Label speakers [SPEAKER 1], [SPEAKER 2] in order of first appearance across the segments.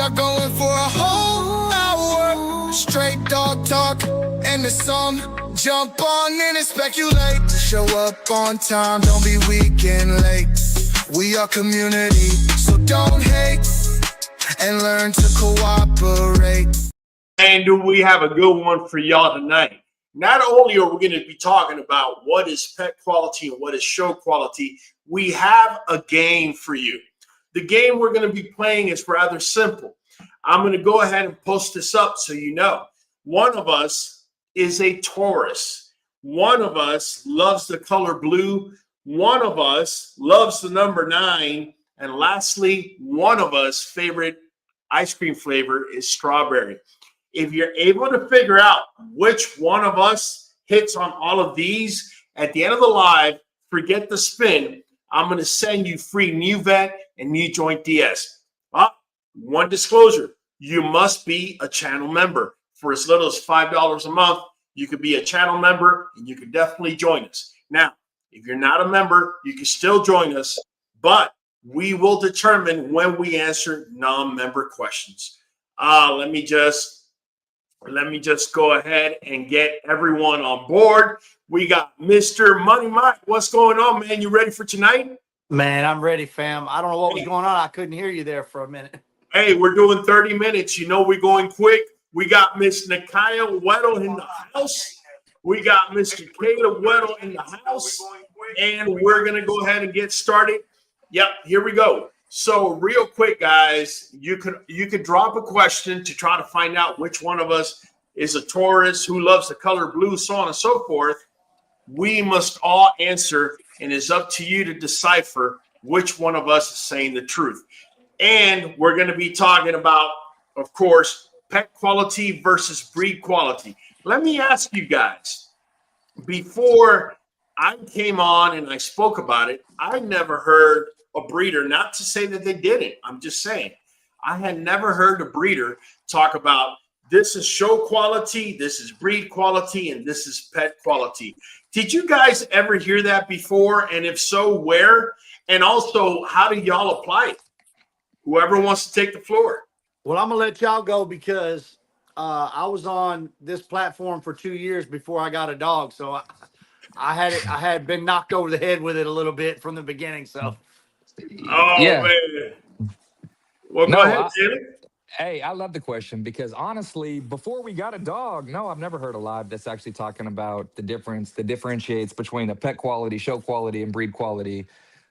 [SPEAKER 1] are going for a whole hour. Straight dog talk and the song. Jump on in and speculate. Show up on time, don't be weak and late. We are community, so don't hate and learn to cooperate.
[SPEAKER 2] And do we have a good one for y'all tonight? Not only are we going to be talking about what is pet quality and what is show quality, we have a game for you. The game we're going to be playing is rather simple. I'm going to go ahead and post this up so you know. One of us is a Taurus. One of us loves the color blue. One of us loves the number 9. And lastly, one of us favorite ice cream flavor is strawberry. If you're able to figure out which one of us hits on all of these, at the end of the live, forget the spin. I'm going to send you free Nuvet and NuJoint DS. One disclosure, you must be a channel member. For as little as $5 a month, you could be a channel member and you can definitely join us. Now, if you're not a member, you can still join us, but we will determine when we answer non-member questions. Let me just go ahead and get everyone on board. We got Mr. Money Mike. What's going on, man? You ready for tonight?
[SPEAKER 3] Man, I'm ready, fam. I don't know what was going on. I couldn't hear you there for a minute.
[SPEAKER 2] Hey, we're doing 30 minutes. You know we're going quick. We got Miss Nakaya Weddle in the house. We got Mr. Caleb Weddle in the house. And we're going to go ahead and get started. Yep, here we go. So real quick, guys, you could drop a question to try to find out which one of us is a Taurus, who loves the color blue, so on and so forth. We must all answer, and it's up to you to decipher which one of us is saying the truth. And we're going to be talking about, of course, pet quality versus breed quality. Let me ask you guys, before I came on and I spoke about it, I never heard a breeder, not to say that they didn't, I'm just saying, I had never heard a breeder talk about this is show quality, this is breed quality, and this is pet quality. Did you guys ever hear that before? And if so, where? And also, how do y'all apply it? Whoever wants to take the floor.
[SPEAKER 3] Well, I'm going to let y'all go because I was on this platform for 2 years before I got a dog. So I had been knocked over the head with it a little bit from the beginning. So.
[SPEAKER 2] Oh, yeah. Man. Well, go ahead, Jimmy.
[SPEAKER 4] Hey, I love the question because honestly, before we got a dog, no, I've never heard a live that's actually talking about the difference that differentiates between a pet quality, show quality, and breed quality.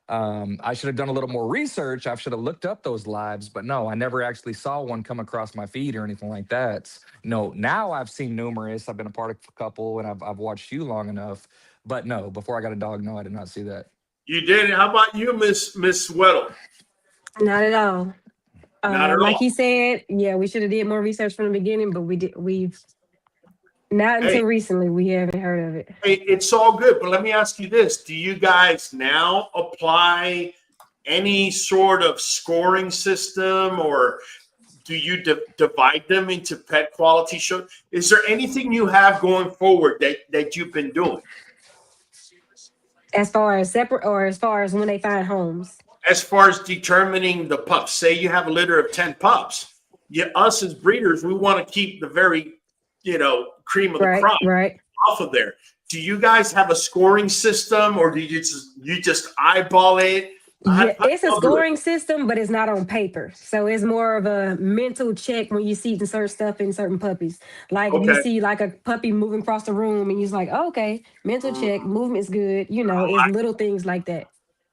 [SPEAKER 4] I should have done a little more research. I should have looked up those lives, but no, I never actually saw one come across my feed or anything like that. No, now I've seen numerous. I've been a part of a couple, and I've watched you long enough. But no, before I got a dog, no, I did not see that.
[SPEAKER 2] You did. How about you, Miss Weddle?
[SPEAKER 5] Not at all.
[SPEAKER 2] Not at
[SPEAKER 5] like
[SPEAKER 2] all.
[SPEAKER 5] he said, yeah, we should have did more research from the beginning, but we've not until recently we haven't heard of it.
[SPEAKER 2] Hey, it's all good, but let me ask you this: do you guys now apply any sort of scoring system, or do you divide them into pet quality show? Is there anything you have going forward that you've been doing?
[SPEAKER 5] As far as separate, or as far as when they find homes?
[SPEAKER 2] As far as determining the pups, say you have a litter of 10 pups. Us as breeders, we want to keep the very, cream of the crop off of there. Do you guys have a scoring system, or do you just eyeball it?
[SPEAKER 5] Yeah, it's a scoring system, but it's not on paper. So it's more of a mental check when you see certain stuff in certain puppies. Like if you see like a puppy moving across the room and you're like, oh, okay, mental check, movement's good. It's little things like that.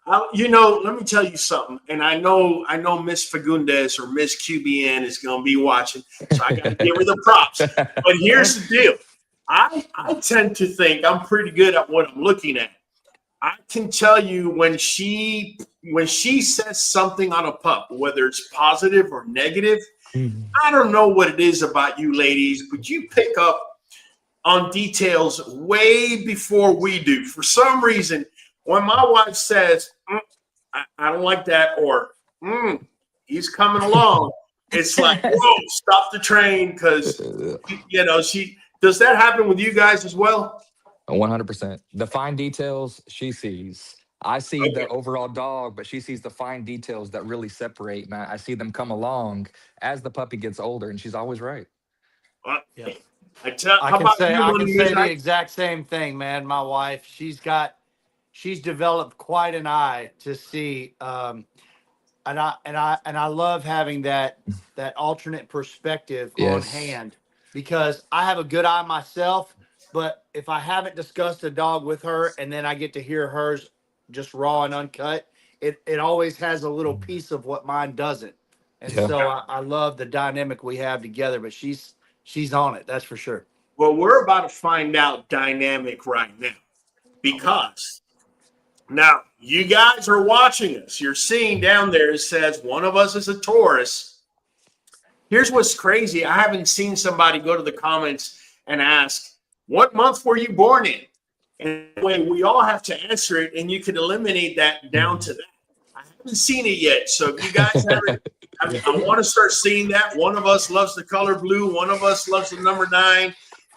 [SPEAKER 2] Let me tell you something. And I know Miss Fagundes or Miss QBN is going to be watching, so I got to give her the props. But here's the deal. I tend to think I'm pretty good at what I'm looking at. I can tell you when she says something on a pup, whether it's positive or negative, I don't know what it is about you ladies, but you pick up on details way before we do. For some reason, when my wife says, I don't like that, or he's coming along, it's like, whoa, stop the train, because, she does that happen with you guys as well?
[SPEAKER 4] 100%. The fine details she sees. I see
[SPEAKER 2] Okay.
[SPEAKER 4] the overall dog, but she sees the fine details that really separate. And I see them come along as the puppy gets older, and she's always right.
[SPEAKER 2] Well,
[SPEAKER 3] Yeah.
[SPEAKER 2] how about you,
[SPEAKER 3] I can
[SPEAKER 2] Money
[SPEAKER 3] say the
[SPEAKER 2] Midnight?
[SPEAKER 3] exact same thing, man. My wife, she's developed quite an eye to see, and I love having that alternate perspective on
[SPEAKER 4] Yes.
[SPEAKER 3] hand, because I have a good eye myself, but if I haven't discussed a dog with her and then I get to hear hers just raw and uncut, it always has a little piece of what mine doesn't. And
[SPEAKER 4] Yeah.
[SPEAKER 3] so I love the dynamic we have together, but she's on it, that's for sure.
[SPEAKER 2] Well, we're about to find out dynamic right now because now you guys are watching us. You're seeing down there it says one of us is a Taurus. Here's what's crazy. I haven't seen somebody go to the comments and ask, what month were you born in? And way we all have to answer it, and you can eliminate that down to that. I haven't seen it yet. So if you guys haven't, I want to start seeing that. One of us loves the color blue, one of us loves the number 9,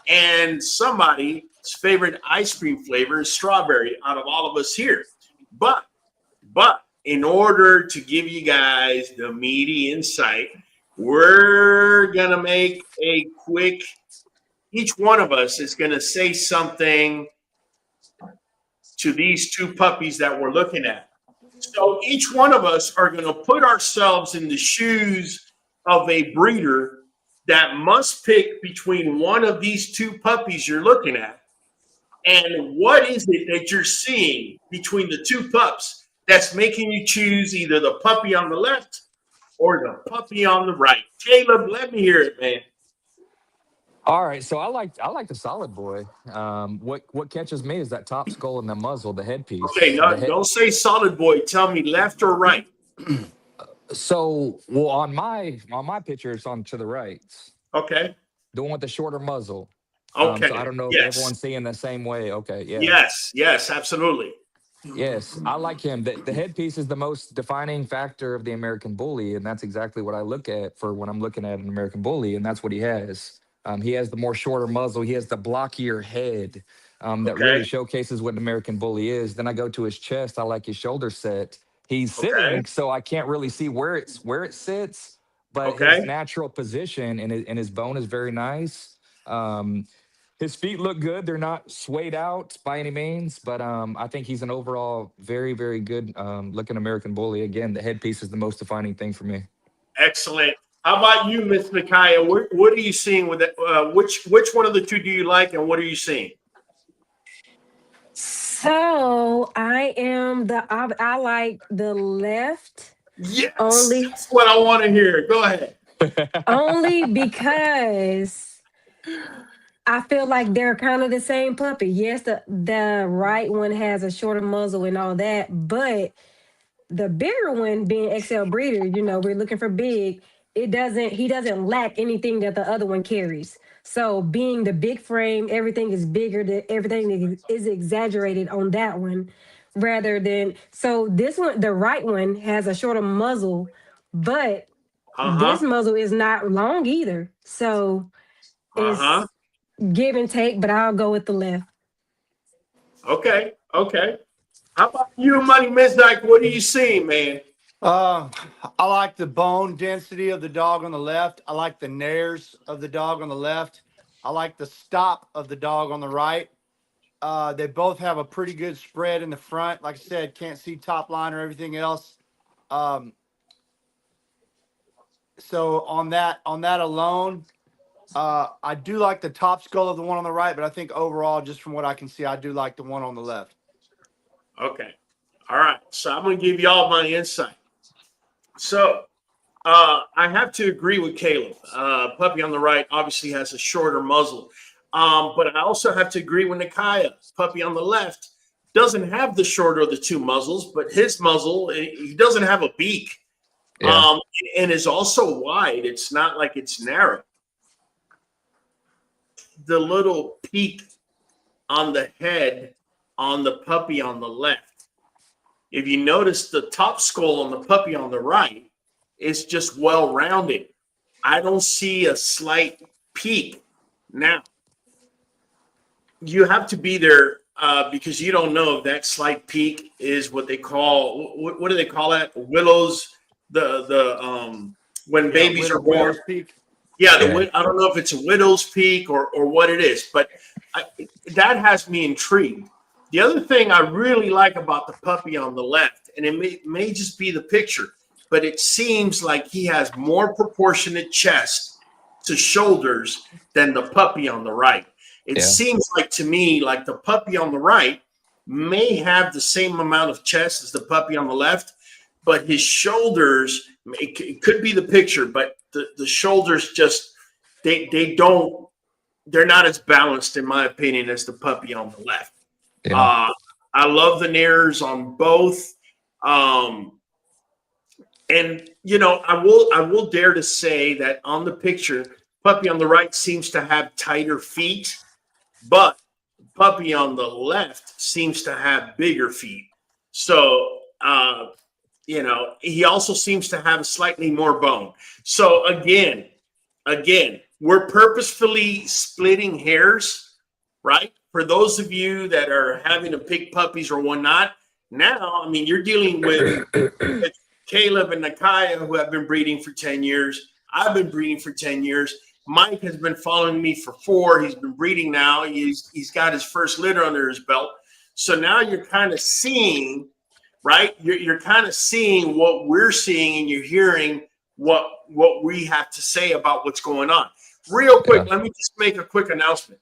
[SPEAKER 2] and somebody's favorite ice cream flavor is strawberry out of all of us here. But in order to give you guys the meaty insight, we're going to make a quick, each one of us is going to say something to these 2 puppies that we're looking at. So each one of us are going to put ourselves in the shoes of a breeder that must pick between one of these 2 puppies you're looking at. And what is it that you're seeing between the 2 pups that's making you choose either the puppy on the left or the puppy on the right? Caleb, let me hear it, man.
[SPEAKER 4] All right, so I like the solid boy. What catches me is that top skull and the muzzle, the
[SPEAKER 2] Okay,
[SPEAKER 4] headpiece.
[SPEAKER 2] no, don't say solid boy. Tell me left or right.
[SPEAKER 4] So, well, on my picture, it's on to the right,
[SPEAKER 2] Okay.
[SPEAKER 4] the one with the shorter muzzle. So I
[SPEAKER 2] Okay.
[SPEAKER 4] don't know if
[SPEAKER 2] Yes.
[SPEAKER 4] everyone's seeing the same way. Okay, yeah.
[SPEAKER 2] Yes, absolutely.
[SPEAKER 4] Yes, I like him. The headpiece is the most defining factor of the American Bully, and that's exactly what I look at for when I'm looking at an American Bully, and that's what he has. He has the more shorter muzzle. He has the blockier head that really
[SPEAKER 2] Okay.
[SPEAKER 4] showcases what an American Bully is. Then I go to his chest. I like his shoulder set. He's
[SPEAKER 2] Okay.
[SPEAKER 4] sitting, so I can't really see where it sits, but his
[SPEAKER 2] Okay.
[SPEAKER 4] natural position and his bone is very nice. Um, his feet look good. They're not swayed out by any means, but I think he's an overall very, very good looking American Bully. Again, the headpiece is the most defining thing for me.
[SPEAKER 2] Excellent. How about you, Miss Micaiah? What are you seeing with it? Which one of the 2 do you like, and what are you seeing?
[SPEAKER 5] So I like the left
[SPEAKER 2] Yes,
[SPEAKER 5] only
[SPEAKER 2] that's what I want to hear. Go ahead.
[SPEAKER 5] only because I feel like they're kind of the same puppy. Yes, the right one has a shorter muzzle and all that, but the bigger one being XL breeder, we're looking for big. He doesn't lack anything that the other one carries. So being the big frame, everything is bigger, everything is exaggerated on that one rather than, so this one, the right one has a shorter muzzle, but this
[SPEAKER 2] Uh-huh.
[SPEAKER 5] muzzle is not long either. So
[SPEAKER 2] Uh-huh.
[SPEAKER 5] it's give and take, but I'll go with the left.
[SPEAKER 2] Okay. Okay. How about you, Money Midnight? What are you seeing, man?
[SPEAKER 3] Um, I like the bone density of the dog on the left. I like the nares of the dog on the left. I like the stop of the dog on the right. They both have a pretty good spread in the front. Like I said, can't see top line or everything else. Um, so on that alone, I do like the top skull of the one on the right, but I think overall, just from what I can see, I do like the one on the left.
[SPEAKER 2] Okay. All right. So I'm going to give you all my insight. So I have to agree with Caleb. Puppy on the right obviously has a shorter muzzle. But I also have to agree with Nikaya. Puppy on the left doesn't have the shorter of the 2 muzzles, but his muzzle, he doesn't have a beak.
[SPEAKER 4] Yeah.
[SPEAKER 2] And is also wide. It's not like it's narrow. The little peak on the head on the puppy on the left. If you notice, the top skull on the puppy on the right is just well rounded. I don't see a slight peak. Now, you have to be there because you don't know if that slight peak is what they call, what do they call that? Willows, when babies are born.
[SPEAKER 3] Peak.
[SPEAKER 2] Yeah, I don't know if it's a widow's peak or what it is, but that has me intrigued. The other thing I really like about the puppy on the left, and it may just be the picture, but it seems like he has more proportionate chest to shoulders than the puppy on the right. It seems like to me like the puppy on the right may have the same amount of chest as the puppy on the left, but his shoulders, it could be the picture, but the shoulders just, they're not as balanced in my opinion as the puppy on the left. I love the nares on both. And you know, I will dare to say that on the picture, puppy on the right seems to have tighter feet, but puppy on the left seems to have bigger feet. So you know, he also seems to have slightly more bone. So again, we're purposefully splitting hairs, right? For those of you that are having to pick puppies or whatnot, now, I mean, you're dealing with Caleb and Nakaya, who have been breeding for 10 years. I've been breeding for 10 years. Mike has been following me for 4. He's been breeding now. He's got his first litter under his belt. So now you're kind of seeing, right? You're kind of seeing what we're seeing, and you're hearing what we have to say about what's going on. Real quick, let me just make a quick announcement.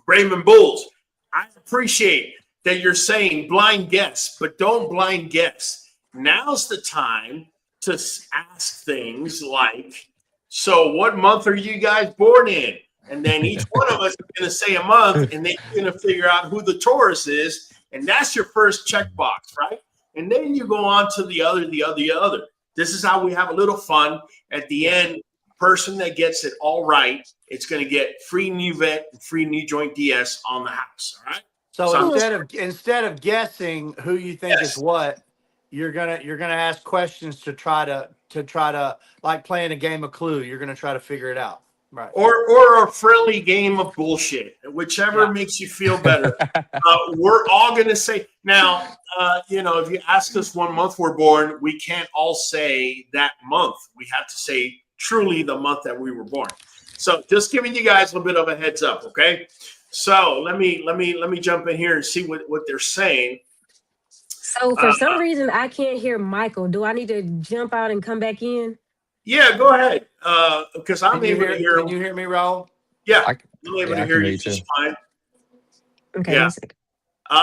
[SPEAKER 2] Raymond Bulls, I appreciate that you're saying blind guess, but don't blind guess. Now's the time to ask things like, so what month are you guys born in? And then each one of us is going to say a month, and then you're going to figure out who the Taurus is, and that's your first checkbox, right? And then you go on to the other. This is how we have a little fun. At the end, person that gets it all right, it's going to get free Nuvet and free NuJoint DS on the house. All right.
[SPEAKER 3] So instead of guessing who you think is what, you're gonna ask questions to try to like playing a game of Clue. You're gonna try to figure it out. Right.
[SPEAKER 2] Or a friendly game of bullshit, whichever makes you feel better. We're all going to say now, you know, if you ask us what month we're born, we can't all say that month. We have to say truly the month that we were born. So just giving you guys a little bit of a heads up. Okay. So let me jump in here and see what they're saying.
[SPEAKER 5] So for some reason, I can't hear Michael. Do I need to jump out and come back in?
[SPEAKER 2] Yeah, go ahead. Because I'm able to hear.
[SPEAKER 3] Can you hear me, Raul?
[SPEAKER 2] Yeah, I'm able to hear you just fine.
[SPEAKER 5] Okay.
[SPEAKER 2] Yeah.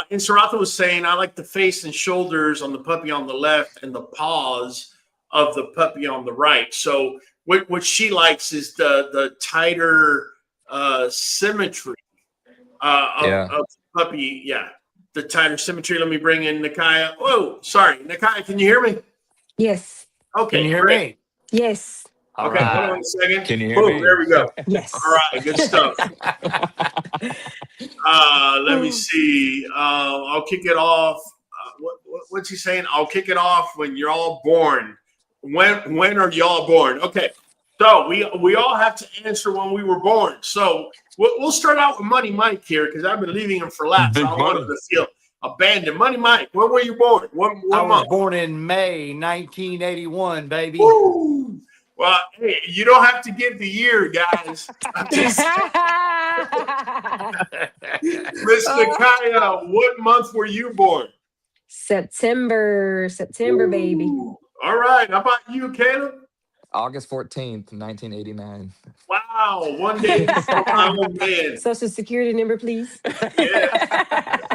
[SPEAKER 2] And Saratha was saying, I like the face and shoulders on the puppy on the left and the paws of the puppy on the right. So what she likes is the tighter symmetry of the puppy. Yeah, the tighter symmetry. Let me bring in Nakaya. Oh, sorry, Nakaya, can you hear me?
[SPEAKER 5] Yes.
[SPEAKER 2] Okay,
[SPEAKER 3] can you hear me?
[SPEAKER 5] Yes.
[SPEAKER 2] Okay, hold on a second.
[SPEAKER 4] Can you hear me?
[SPEAKER 2] There we go.
[SPEAKER 5] Yes.
[SPEAKER 2] All right, good stuff. Let me see. I'll kick it off. What's he saying? I'll kick it off when you're all born. When are y'all born? Okay, so we all have to answer when we were born. So we'll start out with Money Mike here because I've been leaving him for last. I don't want him to feel abandoned. Money Mike, when were you born? What
[SPEAKER 3] I was
[SPEAKER 2] month?
[SPEAKER 3] born in May 1981, baby.
[SPEAKER 2] Woo! Well, hey, you don't have to give the year, guys. Miss Nakaya, what month were you born?
[SPEAKER 5] September, baby.
[SPEAKER 2] All right. How about you, Caleb?
[SPEAKER 4] August 14th, 1989.
[SPEAKER 2] Wow. One day before my old man.
[SPEAKER 5] Social security number, please.
[SPEAKER 2] Yeah.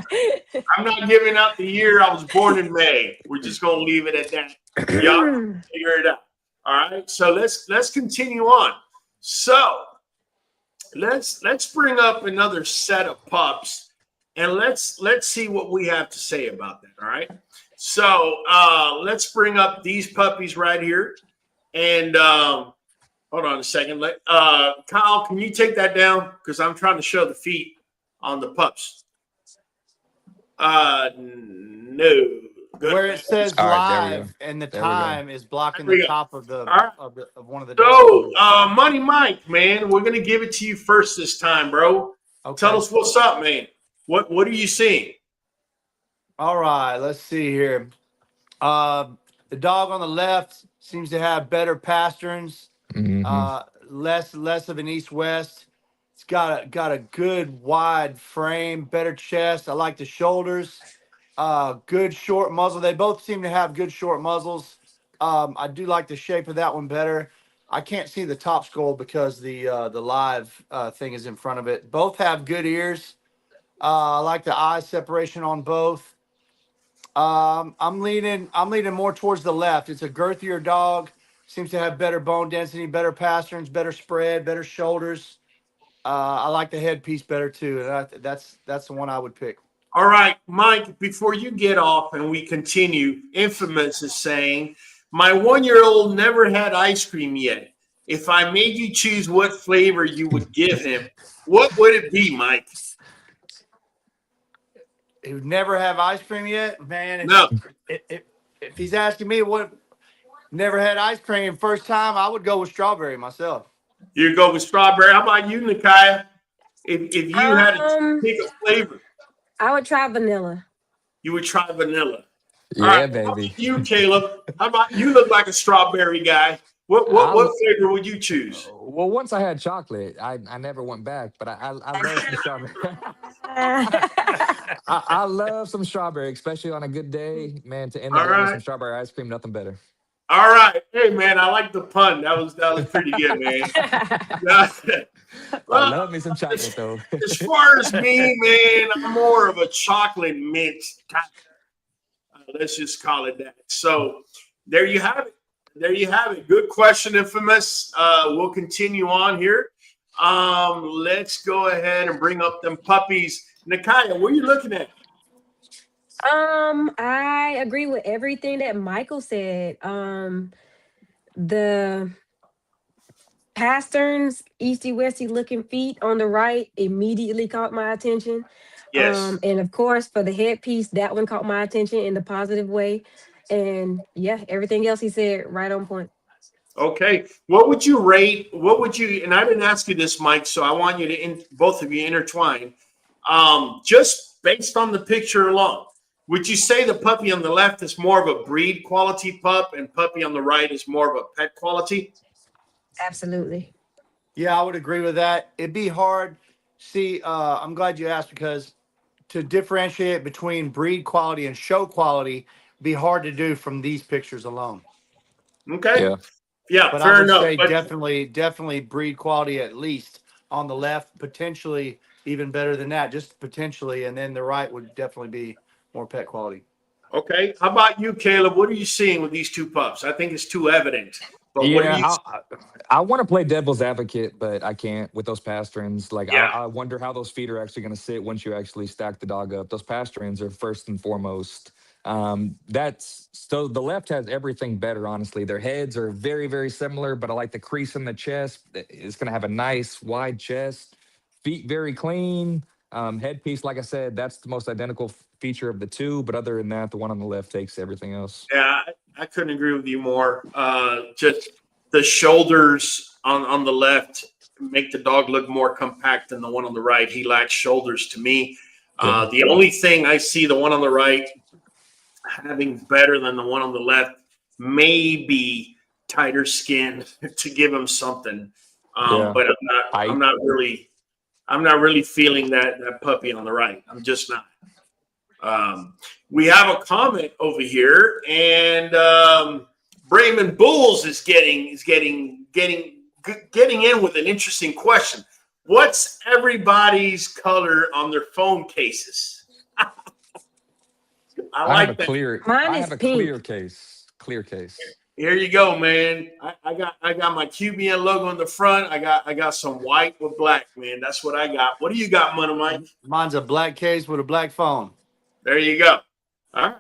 [SPEAKER 2] I'm not giving out the year I was born in May. We're just going to leave it at that. Y'all figure it out. All right. So let's continue on. So let's bring up another set of pups and let's see what we have to say about that. All right. So let's bring up these puppies right here. And hold on a second. Kyle, can you take that down? Because I'm trying to show the feet on the pups. No. Good.
[SPEAKER 3] Where it says
[SPEAKER 4] right,
[SPEAKER 3] live and the time is blocking
[SPEAKER 2] There we
[SPEAKER 3] the
[SPEAKER 2] go.
[SPEAKER 3] top of the
[SPEAKER 2] Right.
[SPEAKER 3] of one of the
[SPEAKER 2] So,
[SPEAKER 3] dogs.
[SPEAKER 2] Money Mike, man, we're gonna give it to you first this time, bro.
[SPEAKER 3] Okay.
[SPEAKER 2] Tell us what's up, man. What are you seeing?
[SPEAKER 3] All right, let's see here. The dog on the left seems to have better pasterns, less of an east-west. It's got a good wide frame, better chest. I like the shoulders. Good short muzzle. They both seem to have good short muzzles. I do like the shape of that one better. I can't see the top skull because the live thing is in front of it. Both have good ears. I like the eye separation on both. I'm leaning more towards the left. It's a girthier dog. Seems to have better bone density, better pasterns, better spread, better shoulders. I like the headpiece better too. That's the one I would pick.
[SPEAKER 2] All right, Mike, before you get off and we continue, Infamous is saying, my 1-year-old never had ice cream yet. If I made you choose what flavor you would give him, what would it be, Mike?
[SPEAKER 3] He would never have ice cream yet? Man,
[SPEAKER 2] No.
[SPEAKER 3] If he's asking me what never had ice cream first time, I would go with strawberry myself.
[SPEAKER 2] You go with strawberry. How about you, Nakaya? If you had to pick a flavor,
[SPEAKER 5] I would try vanilla.
[SPEAKER 2] you would try vanilla.
[SPEAKER 4] Yeah,
[SPEAKER 2] All right,
[SPEAKER 4] baby.
[SPEAKER 2] how about you, Caleb? How about you? Look like a strawberry guy. What flavor would you choose?
[SPEAKER 4] Well, once I had chocolate, I never went back. But I love some strawberry. I love some strawberry, especially on a good day, man. To end the day with some strawberry ice cream, nothing better.
[SPEAKER 2] All right, hey man, I like the pun. That was pretty good, man.
[SPEAKER 4] I love me some chocolate though.
[SPEAKER 2] As far as me, man, I'm more of a chocolate mint type. Let's just call it that. So there you have it. There you have it. Good question, Infamous. We'll continue on here. Let's go ahead and bring up them puppies. Nakaya, what are you looking at?
[SPEAKER 5] I agree with everything that Michael said. The pasterns, easty westy looking feet on the right immediately caught my attention.
[SPEAKER 2] Yes.
[SPEAKER 5] And of course, for the headpiece, that one caught my attention in the positive way. And yeah, everything else he said right on point.
[SPEAKER 2] Okay. What would you rate? What would you? And I didn't ask you this, Mike. So I want you to both of you intertwine. Just based on the picture alone, would you say the puppy on the left is more of a breed quality pup and puppy on the right is more of a pet quality?
[SPEAKER 5] Absolutely.
[SPEAKER 3] Yeah, I would agree with that. It'd be hard. See, I'm glad you asked because to differentiate between breed quality and show quality be hard to do from these pictures alone.
[SPEAKER 2] Okay. Yeah,
[SPEAKER 3] but
[SPEAKER 2] fair
[SPEAKER 3] I would
[SPEAKER 2] enough.
[SPEAKER 3] say definitely breed quality at least on the left, potentially even better than that, just potentially, and then the right would definitely be more pet quality.
[SPEAKER 2] Okay. How about you, Caleb? What are you seeing with these two pups? I think it's too evident. But what are you
[SPEAKER 4] I want to play devil's advocate, but I can't with those pasterns. Like, I wonder how those feet are actually going to sit once you actually stack the dog up. Those pasterns are first and foremost. That's so the left has everything better, honestly. Their heads are very, very similar, but I like the crease in the chest. It's going to have a nice wide chest, feet very clean. Headpiece, like I said, that's the most identical feature of the two. But other than that, the one on the left takes everything else.
[SPEAKER 2] Yeah, I couldn't agree with you more. Just the shoulders on the left make the dog look more compact than the one on the right. He lacks shoulders to me. The only thing I see the one on the right having better than the one on the left may be tighter skin to give him something. But I'm not really feeling that puppy on the right. I'm just not. We have a comment over here, and Brayman Bulls is getting in with an interesting question. What's everybody's color on their phone cases? I have a
[SPEAKER 4] clear case. Clear case.
[SPEAKER 2] Here you go, man. I got my QBN logo in the front. I got some white with black, man. That's what I got. What do you got, Money Mike?
[SPEAKER 3] Mine's a black case with a black phone.
[SPEAKER 2] There you go. All right.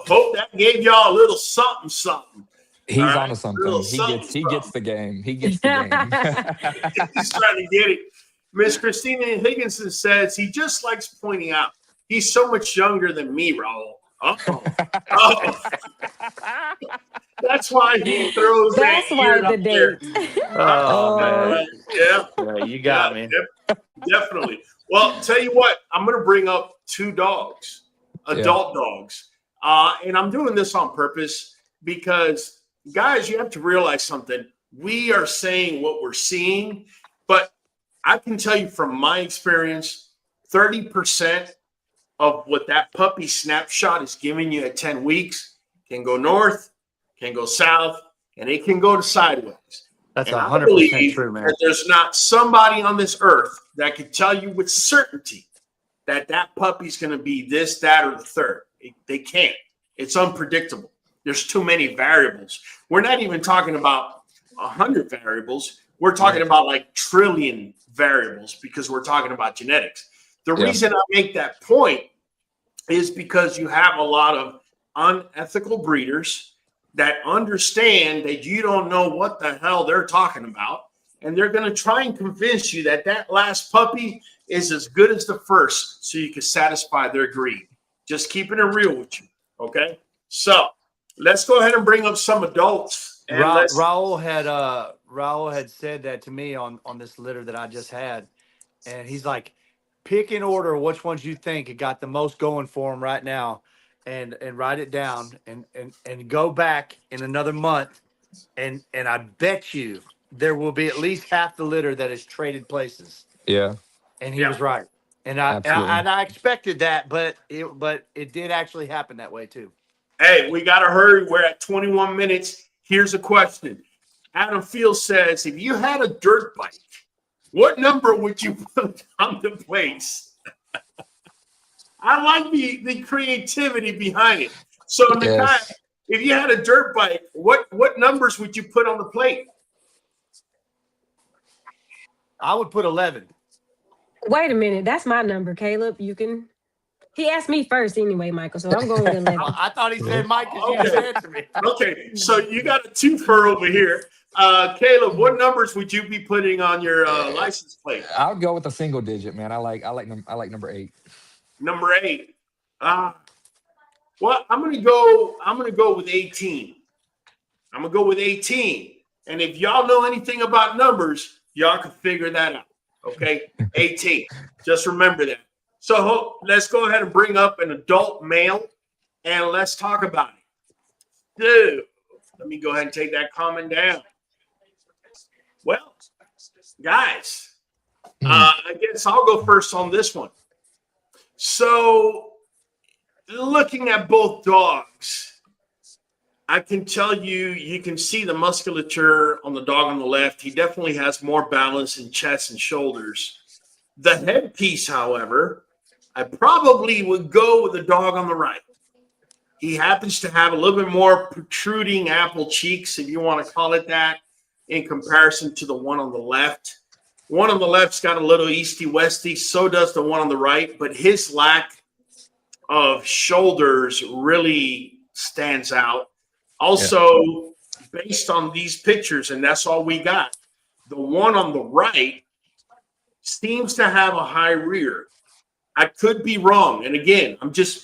[SPEAKER 2] Hope that gave y'all a little something.
[SPEAKER 4] He's onto something. He gets the game. He gets the game.
[SPEAKER 2] He's trying to get it. Miss Christina Higginson says he just likes pointing out he's so much younger than me, Raul. Uh-oh. Oh, that's why he throws that
[SPEAKER 5] That's why
[SPEAKER 2] ear
[SPEAKER 5] the
[SPEAKER 2] up there.
[SPEAKER 5] date.
[SPEAKER 3] Oh
[SPEAKER 4] Oh,
[SPEAKER 3] man,
[SPEAKER 2] Yeah,
[SPEAKER 3] yeah, you
[SPEAKER 2] yeah,
[SPEAKER 3] got me.
[SPEAKER 2] definitely. Well, tell you what, I'm going to bring up two dogs,
[SPEAKER 4] yeah,
[SPEAKER 2] adult dogs. And I'm doing this on purpose because, guys, you have to realize something. We are saying what we're seeing, but I can tell you from my experience, 30% of what that puppy snapshot is giving you at 10 weeks can go north, can go south, and it can go to sideways.
[SPEAKER 3] That's
[SPEAKER 2] And I
[SPEAKER 3] 100%
[SPEAKER 2] believe
[SPEAKER 3] true, man.
[SPEAKER 2] that there's not somebody on this earth that can tell you with certainty that that puppy's going to be this, that, or the third. They can't. It's unpredictable. There's too many variables. We're not even talking about 100 variables. We're talking about like trillion variables because we're talking about genetics. The
[SPEAKER 4] yeah,
[SPEAKER 2] reason I make that point is because you have a lot of unethical breeders that understand that you don't know what the hell they're talking about. And they're going to try and convince you that that last puppy is as good as the first so you can satisfy their greed. Just keeping it real with you. Okay. So let's go ahead and bring up some adults and let's.
[SPEAKER 3] Raul had said that to me on this litter that I just had, and he's like, pick in order which ones you think got the most going for him right now, and write it down, and go back in another month, and I bet you there will be at least half the litter that is traded places.
[SPEAKER 4] yeah,
[SPEAKER 3] And he
[SPEAKER 2] Yeah.
[SPEAKER 3] was right, and
[SPEAKER 4] absolutely.
[SPEAKER 3] I expected that, but it did actually happen that way too.
[SPEAKER 2] Hey, we got to hurry. We're at 21 minutes. Here's a question. Adam Field says, if you had a dirt bike, what number would you put on the plates? I like the creativity behind it. So, Nakai,
[SPEAKER 4] Yes.
[SPEAKER 2] if you had a dirt bike, what numbers would you put on the plate?
[SPEAKER 3] I would put 11.
[SPEAKER 5] Wait a minute. That's my number, Caleb. You can. He asked me first anyway, Michael. So I'm going with 11.
[SPEAKER 3] I thought he said Mike because you
[SPEAKER 2] Okay.
[SPEAKER 3] just answered me.
[SPEAKER 2] Okay, so you got a twofer over here. Caleb, what numbers would you be putting on your license plate?
[SPEAKER 4] I would go with a single digit, man. I like number 8.
[SPEAKER 2] Number 8. Well, I'm gonna go with 18. I'm gonna go with 18. And if y'all know anything about numbers, y'all can figure that out. Okay, 18. Just remember that. So let's go ahead and bring up an adult male and let's talk about it. Dude, let me go ahead and take that comment down. Well, guys, I guess I'll go first on this one. So, looking at both dogs, I can tell you can see the musculature on the dog on the left. He definitely has more balance in chest and shoulders. The headpiece, however, I probably would go with the dog on the right. He happens to have a little bit more protruding apple cheeks, if you want to call it that, in comparison to the one on the left. One on the left's got a little easty-westy, so does the one on the right, but his lack of shoulders really stands out. Also, based on these pictures, and that's all we got, the one on the right seems to have a high rear. I could be wrong. And again,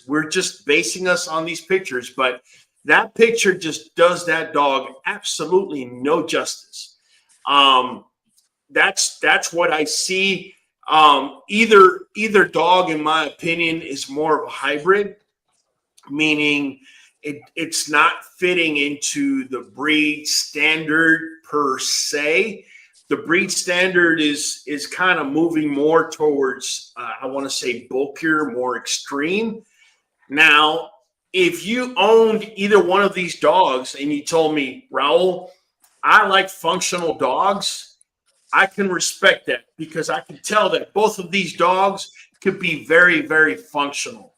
[SPEAKER 2] we're just basing us on these pictures, but that picture just does that dog absolutely no justice. That's what I see. Either dog, in my opinion, is more of a hybrid, meaning it's not fitting into the breed standard per se. The breed standard is kind of moving more towards, I want to say, bulkier, more extreme. Now, if you owned either one of these dogs and you told me, Raul, I like functional dogs, I can respect that because I can tell that both of these dogs could be very, very functional.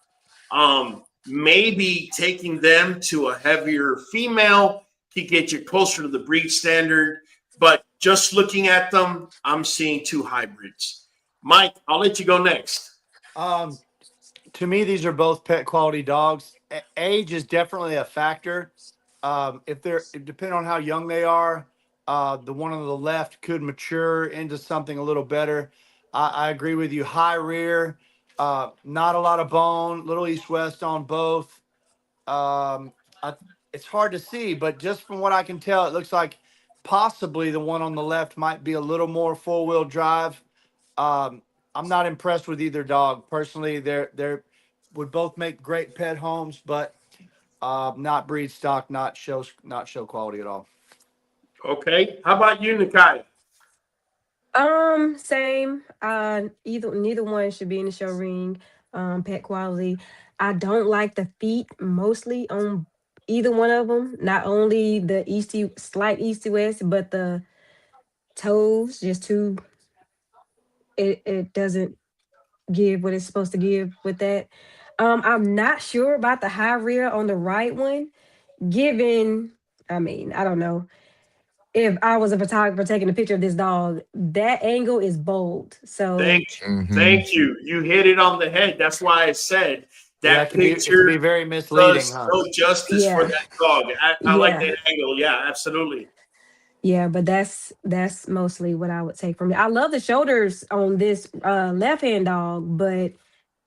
[SPEAKER 2] Maybe taking them to a heavier female could get you closer to the breed standard. But just looking at them, I'm seeing two hybrids. Mike, I'll let you go next.
[SPEAKER 3] To me, these are both pet quality dogs. Age is definitely a factor. Depending on how young they are, the one on the left could mature into something a little better. I agree with you. High rear, not a lot of bone, little east-west on both. I, it's hard to see, but just from what I can tell, it looks like possibly the one on the left might be a little more four-wheel drive. I'm not impressed with either dog personally. They're would both make great pet homes, but not breed stock, not show quality at all.
[SPEAKER 2] Okay. How about you, Nakai?
[SPEAKER 5] Same. Neither one should be in the show ring. Pet quality. I don't like the feet mostly on either one of them. Not only the slight east to west, but the toes just too. It doesn't give what it's supposed to give with that. I'm not sure about the high rear on the right one. Given, I mean, I don't know. If I was a photographer taking a picture of this dog, that angle is bold. So
[SPEAKER 2] Thank you. Thank you. You hit it on the head. That's why I said
[SPEAKER 3] Yeah,
[SPEAKER 2] that
[SPEAKER 3] it can be
[SPEAKER 2] picture
[SPEAKER 3] very misleading,
[SPEAKER 2] does
[SPEAKER 3] huh?
[SPEAKER 2] no justice for
[SPEAKER 5] yeah,
[SPEAKER 2] that dog. I like
[SPEAKER 5] yeah,
[SPEAKER 2] that angle. Yeah, absolutely.
[SPEAKER 5] yeah. But that's mostly what I would take from it. I love the shoulders on this left hand dog, but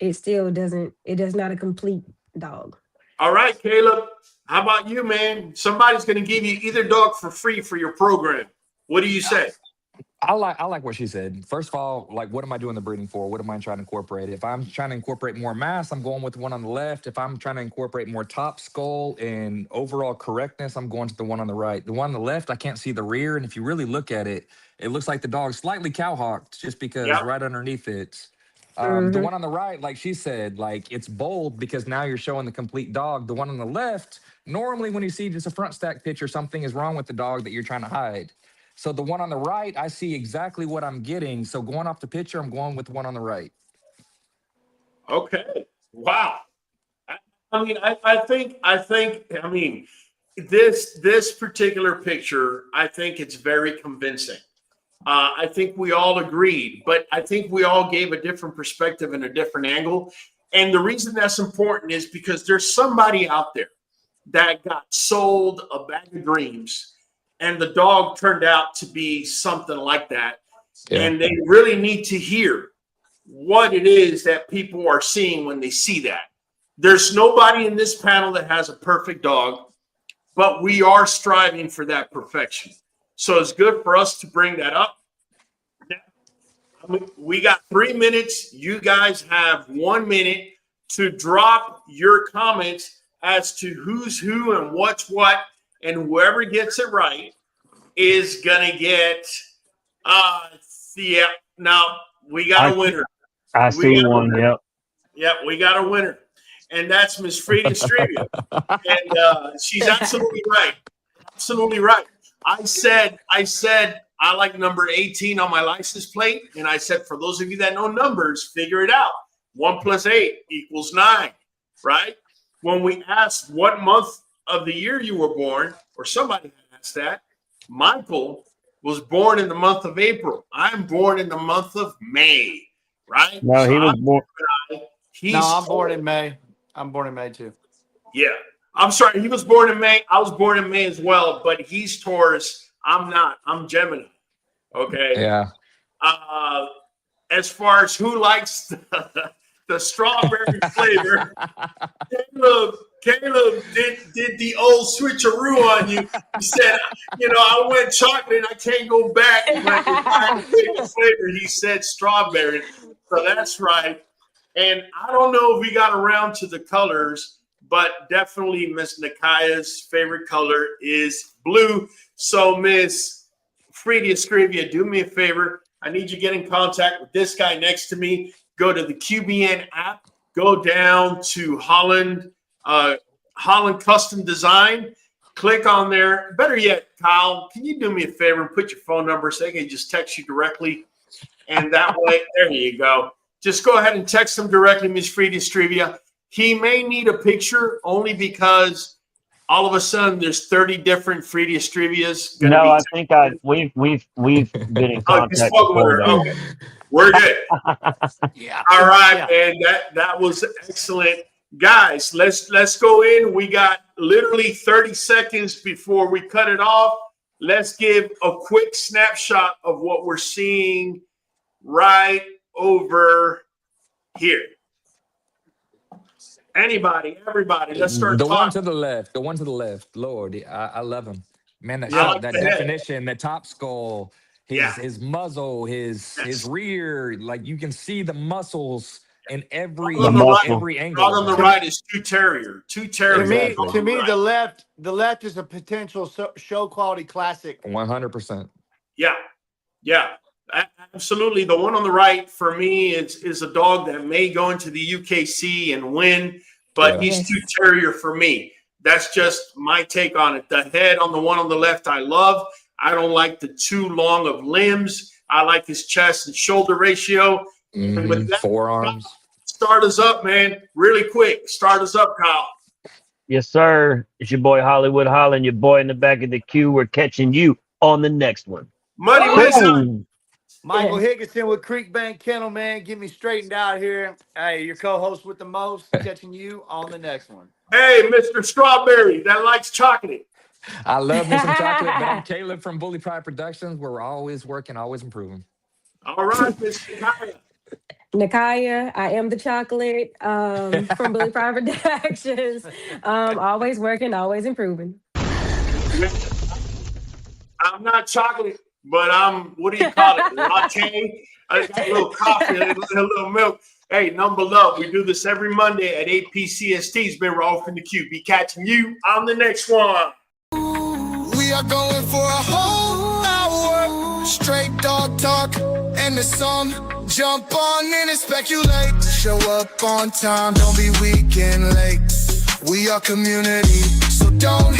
[SPEAKER 5] it still doesn't. It is not a complete dog.
[SPEAKER 2] All right, Caleb. How about you, man? Somebody's going to give you either dog for free for your program. What do you say?
[SPEAKER 4] I like what she said. First of all, like, what am I doing the breeding for? What am I trying to incorporate? If I'm trying to incorporate more mass, I'm going with the one on the left. If I'm trying to incorporate more top skull and overall correctness, I'm going to the one on the right. The one on the left, I can't see the rear, and if you really look at it, it looks like the dog's slightly cowhocked just because
[SPEAKER 2] Yeah.
[SPEAKER 4] right underneath it's. The
[SPEAKER 5] Hmm.
[SPEAKER 4] one on the right, like she said, like, it's bold because now you're showing the complete dog. The one on the left, normally when you see just a front stack picture, something is wrong with the dog that you're trying to hide. So the one on the right, I see exactly what I'm getting. So going off the picture, I'm going with the one on the right.
[SPEAKER 2] Okay. Wow. I mean, I mean, this particular picture, I think it's very convincing. I think we all agreed, but I think we all gave a different perspective and a different angle. And the reason that's important is because there's somebody out there that got sold a bag of dreams, and the dog turned out to be something like that.
[SPEAKER 4] Yeah.
[SPEAKER 2] And they really need to hear what it is that people are seeing when they see that. There's nobody in this panel that has a perfect dog, but we are striving for that perfection. So it's good for us to bring that up. We got 3 minutes. You guys have 1 minute to drop your comments as to who's who and what's what. And whoever gets it right is going to get, yeah, now we got a winner.
[SPEAKER 6] I
[SPEAKER 2] We
[SPEAKER 6] see
[SPEAKER 2] got a
[SPEAKER 6] one.
[SPEAKER 2] winner.
[SPEAKER 6] Yep.
[SPEAKER 2] Yep, we got a winner. And that's Miss Frida Strivia. And she's absolutely right. Absolutely right. I said I like number 18 on my license plate. And I said, for those of you that know numbers, figure it out. 1 + 8 = 9, right? When we asked what month of the year you were born, or somebody asked that, Michael was born in the month of April. I'm born in the month of May, right?
[SPEAKER 6] No,
[SPEAKER 2] So
[SPEAKER 6] he was born.
[SPEAKER 3] No, I'm born in May. I'm born in May too.
[SPEAKER 2] Yeah. I'm sorry. He was born in May. I was born in May as well, but he's Taurus. I'm not. I'm Gemini. Okay.
[SPEAKER 4] Yeah.
[SPEAKER 2] As far as who likes the strawberry flavor, Caleb did the old switcheroo on you. He said, I went chocolate. I can't go back. Flavor. He said strawberry. So that's right. And I don't know if we got around to the colors, but definitely Miss Nakaya's favorite color is blue. So Miss Frida Scrivia, do me a favor. I need you to get in contact with this guy next to me. Go to the QBN app. Go down to Holland Custom Design. Click on there. Better yet, Kyle, can you do me a favor and put your phone number so they can just text you directly? And that way, there you go. Just go ahead and text him directly, Ms. Frida Strivia. He may need a picture only because all of a sudden there's 30 different Frida Strivias.
[SPEAKER 6] No, I think we've been in
[SPEAKER 2] Oh, you
[SPEAKER 6] contact
[SPEAKER 2] spoke with
[SPEAKER 6] before
[SPEAKER 2] her.
[SPEAKER 6] that.
[SPEAKER 2] Okay. We're good.
[SPEAKER 3] Yeah.
[SPEAKER 2] All right,
[SPEAKER 3] Yeah.
[SPEAKER 2] man. That was excellent. Guys, let's go in. We got literally 30 seconds before we cut it off. Let's give a quick snapshot of what we're seeing right over here. Anybody, everybody. Let's start
[SPEAKER 4] The one to
[SPEAKER 2] talking.
[SPEAKER 4] the left, the one to the left. Lord, I love him. Man, that
[SPEAKER 2] I
[SPEAKER 4] shot,
[SPEAKER 2] like
[SPEAKER 4] that
[SPEAKER 2] the head.
[SPEAKER 4] definition, the top skull,
[SPEAKER 2] Yeah.
[SPEAKER 4] his muzzle, his
[SPEAKER 2] Yes.
[SPEAKER 4] rear, like you can see the muscles in
[SPEAKER 2] Dog
[SPEAKER 4] every
[SPEAKER 2] on the right,
[SPEAKER 4] every
[SPEAKER 2] dog
[SPEAKER 4] angle,
[SPEAKER 2] on the
[SPEAKER 4] man.
[SPEAKER 2] right is two terrier. Two
[SPEAKER 3] To
[SPEAKER 2] terriers.
[SPEAKER 3] me,
[SPEAKER 4] Exactly.
[SPEAKER 2] Dog
[SPEAKER 3] to
[SPEAKER 2] on the
[SPEAKER 3] me,
[SPEAKER 2] right.
[SPEAKER 3] the left is a potential show quality classic.
[SPEAKER 4] 100%.
[SPEAKER 2] Yeah, yeah, absolutely. The one on the right for me is a dog that may go into the UKC and win, but
[SPEAKER 4] Yeah.
[SPEAKER 2] he's too
[SPEAKER 5] Yes.
[SPEAKER 2] terrier for me. That's just my take on it. The head on the one on the left, I love. I don't like the too long of limbs. I like his chest and shoulder ratio. And with that,
[SPEAKER 4] Forearms.
[SPEAKER 2] start us up, man. Really quick. Start us up, Kyle.
[SPEAKER 6] Yes, sir. It's your boy Hollywood Holland, your boy in the back of the queue. We're catching you on the next one.
[SPEAKER 2] Muddy Wizard.
[SPEAKER 6] Boom.
[SPEAKER 3] Michael
[SPEAKER 5] Yes.
[SPEAKER 3] Higginson with Creek Bank Kennel, man. Get me straightened out here. Hey, your co-host with the most, catching you on the next one.
[SPEAKER 2] Hey, Mr. Strawberry that likes chocolate.
[SPEAKER 4] I love me some chocolate, but I'm Caleb from Bully Pride Productions, where we're always working, always improving.
[SPEAKER 2] All right, Mr. Kaya.
[SPEAKER 5] Nakaya, I am the chocolate from Bully Pride Productions. Always working, always improving.
[SPEAKER 2] I'm not chocolate, but I'm, what do you call it? Latte. I got a little coffee, a little milk. Hey, number love. We do this every Monday at 8 p.CST. It's been Raw from the Q. Be catching you on the next one.
[SPEAKER 1] We are going for a whole hour. Straight dog talk and the song. Jump on in and speculate. Show up on time, don't be weak and late. We are community, so don't